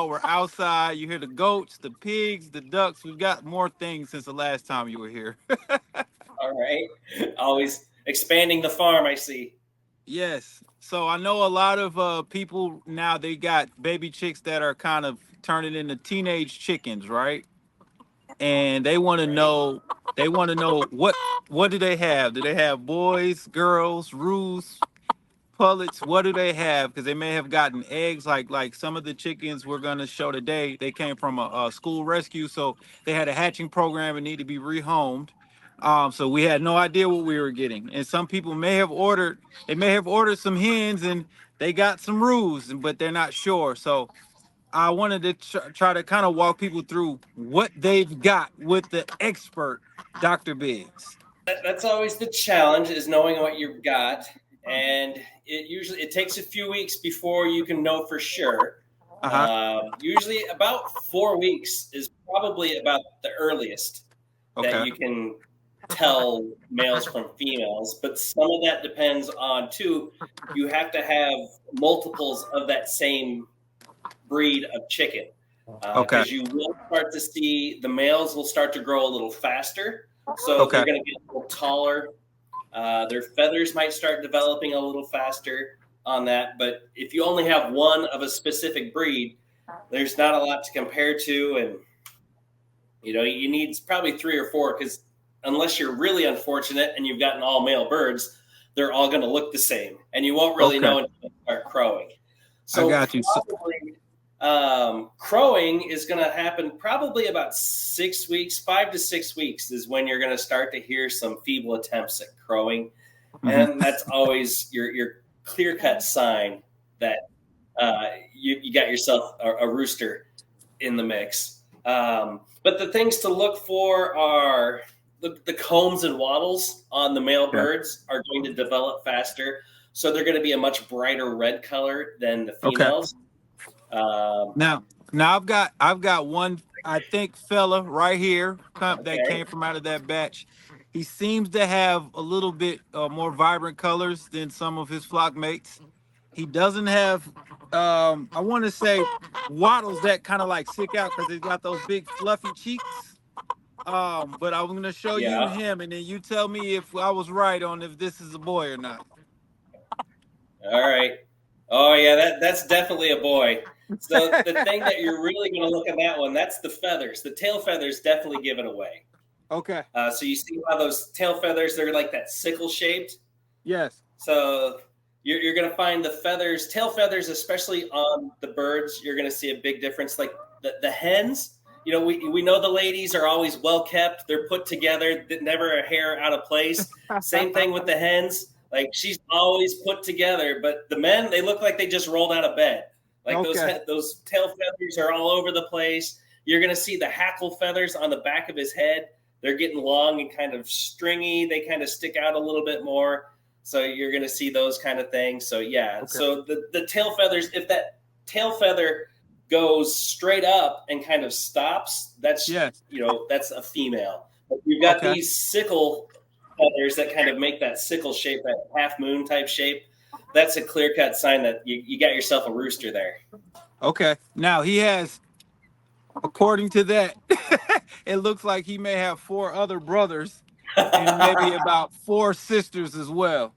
We're outside. You hear the goats, the pigs, the ducks. We've got more things since the last time you were here. All right. Always expanding the farm, I see. Yes. So I know a lot of people now, they got baby chicks that are kind of turning into teenage chickens, right? And Right. they want to know what do they have? Do they have boys, girls, roos, pullets? What do they have? Because they may have gotten eggs. Like some of the chickens we're gonna show today, they came from a school rescue, so they had a hatching program and need to be rehomed. So we had no idea what we were getting. And some people may have ordered some hens and they got some roos, but they're not sure. So I wanted to try to kind of walk people through what they've got with the expert, Dr. Biggs. That's always the challenge is knowing what you've got. And it takes a few weeks before you can know for sure. Uh huh. Usually about 4 weeks is probably about the earliest that Okay. you can tell males from females, but some of that depends on too. You have to have multiples of that same breed of chicken Okay. because you will start to see the males will start to grow a little faster. So they're Okay. going to get a little taller. Their feathers might start developing a little faster on that. But if you only have one of a specific breed, there's not a lot to compare to. And, you need probably three or four because unless you're really unfortunate and you've gotten all male birds, they're all going to look the same. And you won't really Okay. know until they start crowing. I So got you. So, probably crowing is going to happen probably about 6 weeks, 5 to 6 weeks is when you're going to start to hear some feeble attempts at crowing. mhm. And that's always your clear cut sign that you got yourself a rooster in the mix. But the things to look for are the combs and wattles on the male Yeah. birds are going to develop faster. So they're going to be a much brighter red color than the Okay. females. Um, Now I've got one I think fella right here that okay. came from out of that batch. He seems to have a little bit more vibrant colors than some of his flock mates. He doesn't have I want to say wattles that kind of like stick out because he's got those big fluffy cheeks. But I'm gonna show you Yeah. him, and then you tell me if I was right on if this is a boy or not. All right. Oh yeah, that's definitely a boy. So the thing that you're really going to look at that one, that's the feathers. The tail feathers definitely give it away. Okay. So you see how those tail feathers, they're like that sickle shaped. Yes. So you're going to find the feathers, tail feathers, especially on the birds, you're going to see a big difference. Like the hens, we know the ladies are always well kept. They're put together, never a hair out of place. Same thing with the hens. Like she's always put together, but the men, they look like they just rolled out of bed. Like those Okay. those tail feathers are all over the place. You're going to see the hackle feathers on the back of his head. They're getting long and kind of stringy. They kind of stick out a little bit more. So you're going to see those kind of things. So yeah. Okay. So the tail feathers, if that tail feather goes straight up and kind of stops, Yes. that's a female. But you've got Okay. these sickle feathers that kind of make that sickle shape, that half moon type shape. That's a clear cut sign that you got yourself a rooster there. Okay. Now he has, according to that, it looks like he may have four other brothers and maybe about four sisters as well.